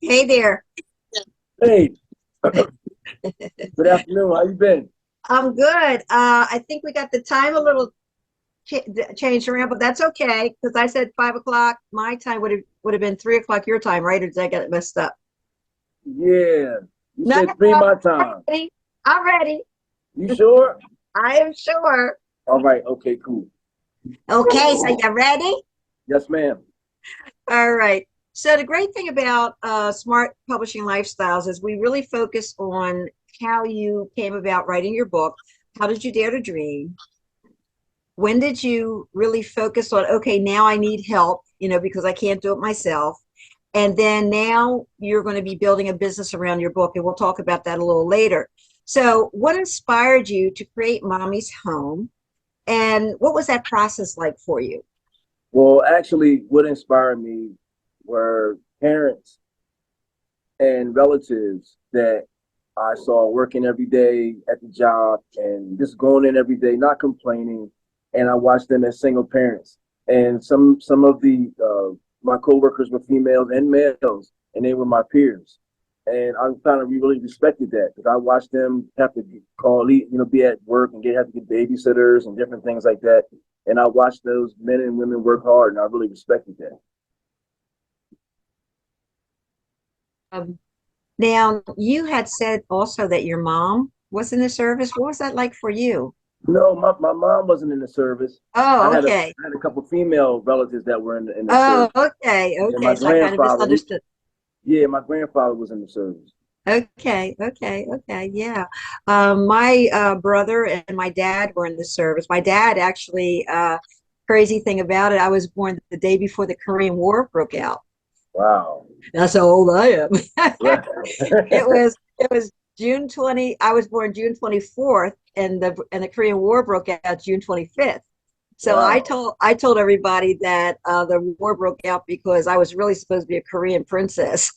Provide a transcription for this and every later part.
Hey there. Hey, good afternoon. How you been? I'm good. I think we got the time a little ch changed around, but that's okay because I said 5 o'clock. My time would have been 3 o'clock your time, right? Or did I get it messed up? Yeah, you No, said three no, my I'm time. ready. I'm ready. You sure? I am sure. All right. Okay. Cool. Okay, so you ready? Yes, ma'am. All right. So the great thing about Smart Publishing Lifestyles is we really focus on how you came about writing your book. How did you dare to dream? When did you really focus on, okay, now I need help, because I can't do it myself? And then now you're going to be building a business around your book, and we'll talk about that a little later. So, what inspired you to create Mommy's Home, and what was that process like for you? Well, actually, what inspired me were parents and relatives that I saw working every day at the job and just going in every day, not complaining. And I watched them as single parents. And some of the my coworkers were females and males, and they were my peers. And I kind of really respected that because I watched them have to be at work and have to get babysitters and different things like that. And I watched those men and women work hard, and I really respected that. Um, Now, you had said also that your mom was in the service. What was that like for you? No, my mom wasn't in the service. I Oh, had a okay. I had a couple female relatives that were in the Oh, service. okay. And my Okay. So I kind of grandfather, misunderstood. my grandfather was in the service. Okay, okay, okay, yeah. My brother and my dad were in the service. My dad actually, crazy thing about it, I was born the day before the Korean War broke out. Wow. That's how old I am. Right. It was June 20. I was born June 24th, and the Korean War broke out June 25th. So I Wow. told I told everybody that the war broke out because I was really supposed to be a Korean princess.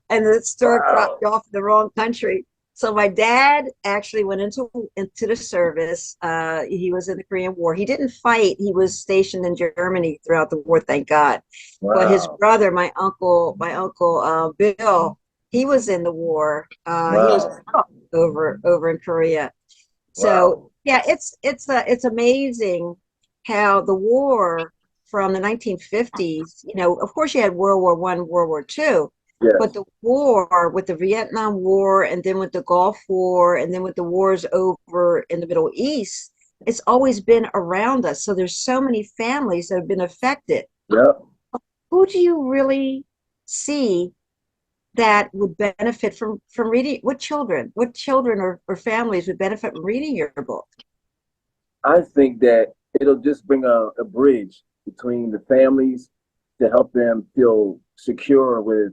And the store dropped Wow. me off in the wrong country. So my dad actually went into the service. He was in the Korean War. He didn't fight. He was stationed in Germany throughout the war, thank God. But his Wow. brother, my uncle Bill, he was in the war. He was Wow. over in Korea. So Wow. yeah, it's amazing how the war from the 1950s, of course you had World War One, World War Two, but Yes. the war with the Vietnam War and then with the Gulf War and then with the wars over in the Middle East, it's always been around us. So there's so many families that have been affected. Yep. Who do you really see that would benefit from reading? What children or families would benefit from reading your book? I think that it'll just bring a bridge between the families to help them feel secure with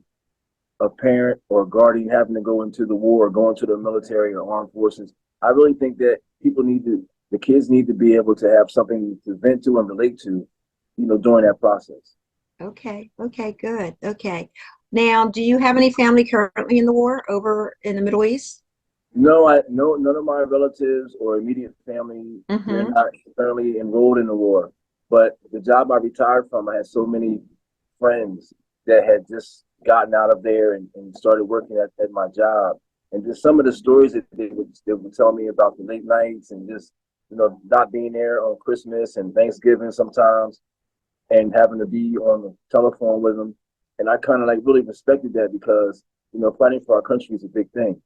a parent or a guardian having to go into the war, go into the military or armed forces. I really think that the kids need to be able to have something to vent to and relate to, during that process. Okay, okay, good. Okay. Now, do you have any family currently in the war over in the Middle East? No, none of my relatives or immediate family, they're Mm-hmm. not currently enrolled in the war. But the job I retired from, I had so many friends that had just gotten out of there and started working at my job. And just some of the stories that they would tell me about the late nights and just, not being there on Christmas and Thanksgiving sometimes and having to be on the telephone with them. And I kind of like really respected that because, fighting for our country is a big thing.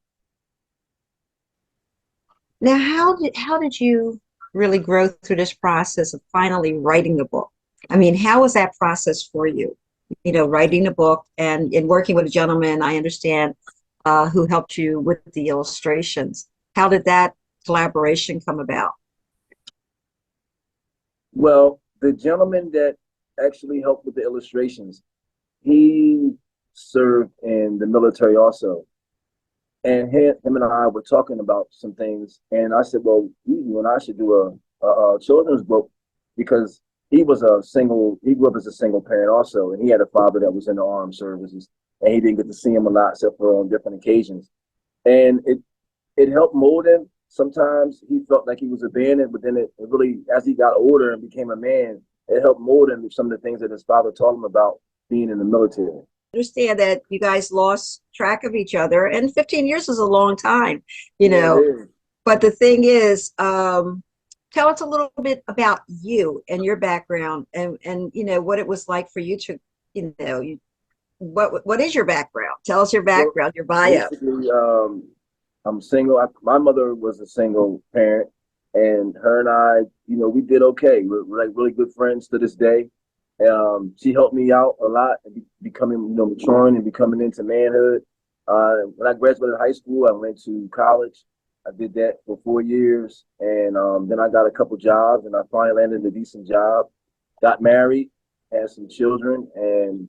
Now, how did you really grow through this process of finally writing the book? I mean, how was that process for you? Writing the book and working with a gentleman, I understand, who helped you with the illustrations. How did that collaboration come about? Well, the gentleman that actually helped with the illustrations, he served in the military also. And him and I were talking about some things. And I said, well, you and I should do a children's book because he grew up as a single parent also. And he had a father that was in the armed services. And he didn't get to see him a lot except for on different occasions. And it helped mold him. Sometimes he felt like he was abandoned, but then it really, as he got older and became a man, it helped mold him with some of the things that his father taught him about being in the military. understand that you guys lost track of each other, and 15 years is a long time, you Yeah, it know. is. But the thing is, tell us a little bit about you and your background, and what it was like for you to, what is your background? Tell us your Well, background, your bio. basically, I'm single. My mother was a single parent, and her and I, we did okay. We're like really good friends to this day. She helped me out a lot and becoming, maturing and becoming into manhood. When I graduated high school, I went to college. I did that for 4 years, and then I got a couple jobs, and I finally landed a decent job. Got married, had some children, and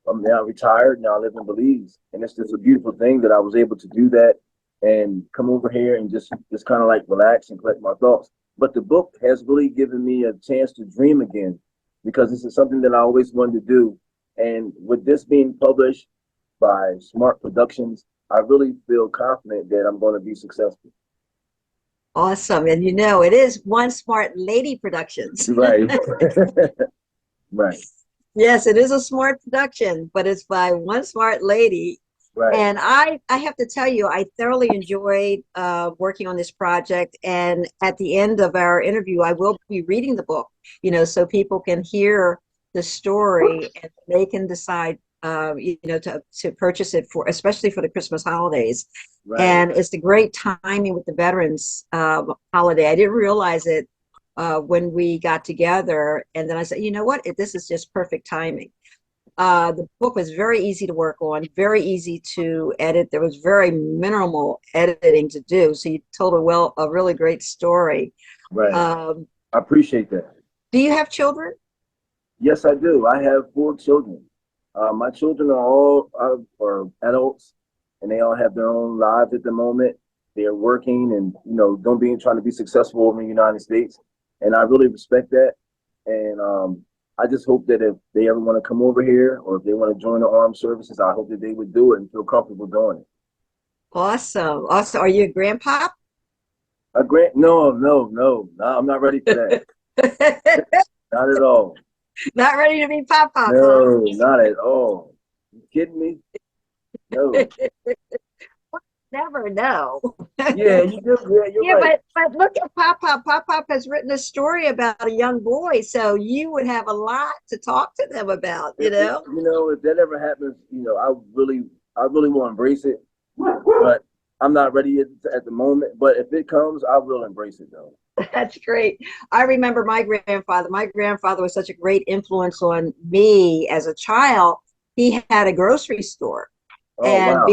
I'm now retired. Now I live in Belize, and it's just a beautiful thing that I was able to do that and come over here and just kind of like relax and collect my thoughts. But the book has really given me a chance to dream again because this is something that I always wanted to do. And with this being published by Smart Productions, I really feel confident that I'm going to be successful. Awesome. And it is One Smart Lady Productions. Right, right, Yes, it is a smart production, but it's by one smart lady. right, And I have to tell you, I thoroughly enjoyed working on this project. And at the end of our interview, I will be reading the book, so people can hear the story and they can decide, to purchase it for, especially for the Christmas holidays. right. And it's the great timing with the Veterans holiday. I didn't realize it when we got together. And then I said, you know what? This is just perfect timing. The book was very easy to work on, very easy to edit. There was very minimal editing to do. So you told a really great story. Right. Um, I appreciate that. do you have children? Yes, I do. I have 4 children. My children are all are adults, and they all have their own lives at the moment. They're working and don't be trying to be successful over in the United States, and I really respect that. And I just hope that if they ever want to come over here or if they want to join the armed services, I hope that they would do it and feel comfortable doing it. Awesome. Also, are you a grandpa? A grant? No, no, no, no. I'm not ready for that. Not at all. Not ready to be pop-pop, huh? No, not at all. You kidding me? No. Never know. Yeah, you do. Yeah, you're Yeah, right. but look at Pop Pop. Pop Pop has written a story about a young boy, so you would have a lot to talk to them about, If it, if that ever happens, I really want to embrace it, but I'm not ready at the moment. But if it comes, I will embrace it though. That's great. I remember my grandfather. My grandfather was such a great influence on me as a child. He had a grocery store. Oh And wow,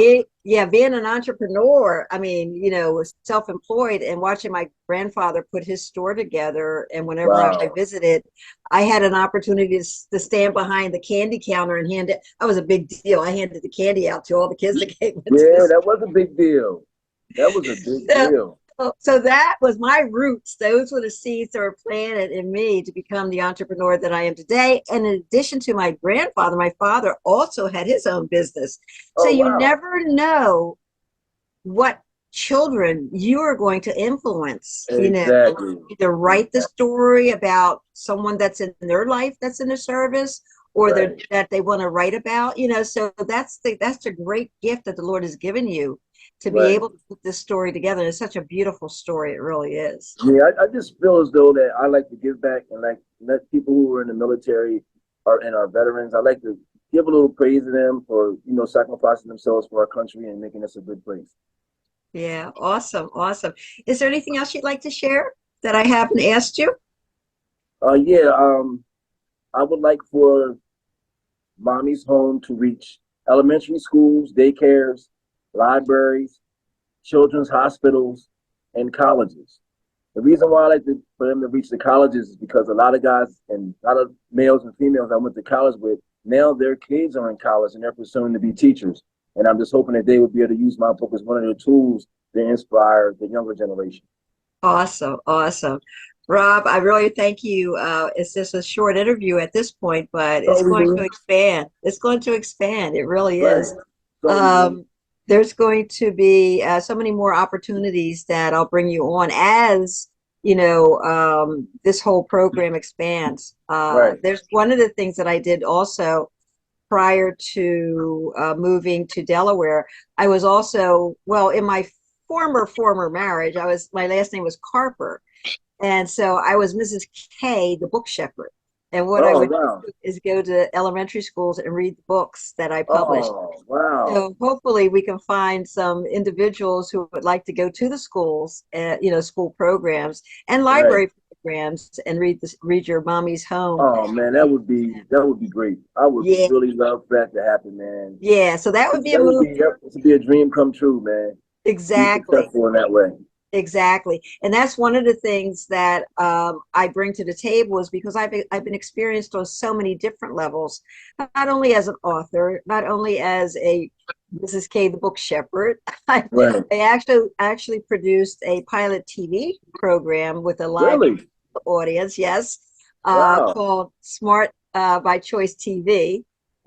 being an entrepreneur, I mean, was self-employed and watching my grandfather put his store together. And whenever I wow. visited, I had an opportunity to stand behind the candy counter and hand it. That was a big deal. I handed the candy out to all the kids that came into Yeah, this. that was a big deal. That was a big So, deal. so that was my roots. Those were the seeds that were planted in me to become the entrepreneur that I am today. And in addition to my grandfather, my father also had his own business. So Oh you wow, never know what children you are going to influence, exactly, either write the exactly. story about someone that's in their life that's in the service or Right, that they want to write about, so that's a great gift that the Lord has given you to be right. able to put this story together. It's such a beautiful story. It really is. Yeah, I just feel as though that I like to give back and like let people who are in the military or and our veterans. I like to give a little praise to them for sacrificing themselves for our country and making us a good place. Yeah, awesome, awesome. Is there anything else you'd like to share that I haven't asked you? Yeah, I would like for Mommy's Home to reach elementary schools, daycares, libraries, children's hospitals, and colleges. The reason why I like for them to reach the colleges is because a lot of guys and a lot of males and females I went to college with, now their kids are in college and they're pursuing to be teachers. And I'm just hoping that they would be able to use my book as one of their tools to inspire the younger generation. Awesome, awesome. Rob, I really thank you. It's just a short interview at this point, but it's So we going to do. expand. It's going to expand. It really Right. is. So we do. Um, there's going to be so many more opportunities that I'll bring you on as this whole program expands. Right. There's one of the things that I did also. prior to moving to Delaware, I was also, well, in my former marriage, my last name was Carper. And so I was Mrs. K, the book shepherd. And what I Oh, would wow. do is go to elementary schools and read the books that I published. Oh, wow. So hopefully we can find some individuals who would like to go to the schools, school programs and Right. library programs and read your mommy's home. Oh man, that would be great. I would Yeah, really love for that to happen, man. yeah. So that would be a That would move. be that would be a dream come true, man. Be Exactly. successful in that way. Exactly. And that's one of the things that I bring to the table is because I've been experienced on so many different levels, not only as an author, not only as a Mrs. K, the book shepherd. I, Right. I actually produced a pilot TV program with a live Really? audience, yes, Wow. called Smart by Choice TV.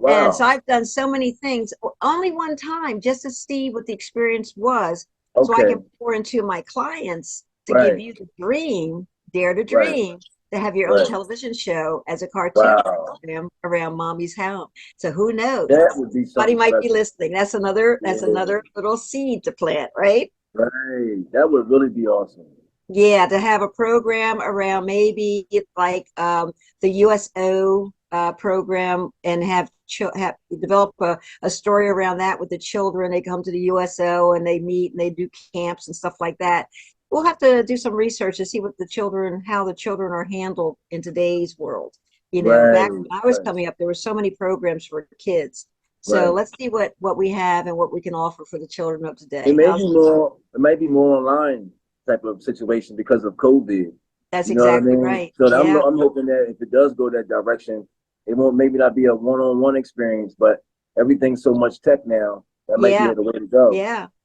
And so Wow. I've done so many things, only one time, just to see what the experience was, so I Okay. can pour into my clients to give Right. you the dream, dare to Right. dream, to have your own Right. television show as a cartoon Wow. program around mommy's home. So who knows? That would be Somebody something might be special. listening. That's another Yeah. little seed to plant, right? Right. That would really be awesome. Yeah, to have a program around maybe like the USO program and have develop a story around that with the children. They come to the USO and they meet and they do camps and stuff like that. We'll have to do some research to see how the children are handled in today's world. Back Right. when I was Right. coming up, there were so many programs for kids. So Right. let's see what we have and what we can offer for the children of It today. may How's be more. It might be more online type of situation because of COVID. That's You know what I exactly mean? right. So I'm Yeah. I'm hoping that if it does go that direction, it won't maybe not be a one-on-one experience, but everything's so much tech now that might be Yeah, the way to go.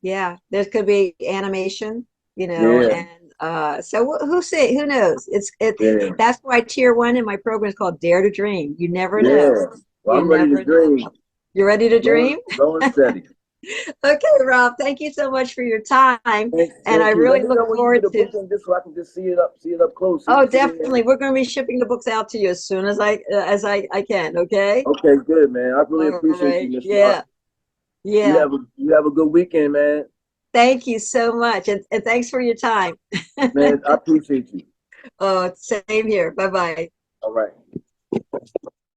yeah. There could be animation, Yeah. and so who knows? Yeah. That's why tier one in my program is called Dare to Dream. You never know. Yeah. Well, You I'm ready to never know. dream. You ready to Slow, dream? slow and steady. Okay, Rob, thank you so much for your time. And I Thank you. Let really me look know when you forward get a to, book in just so I can just see it up close, oh, see it in definitely. there. We're going to be shipping the books out to you as soon as I can, okay? Okay, good, man. I really All appreciate you, right. Miss Smart. Yeah. Yeah. You have a good weekend, man. Thank you so much. And thanks for your time. Man, I appreciate you. Oh, same here. Bye bye. All right.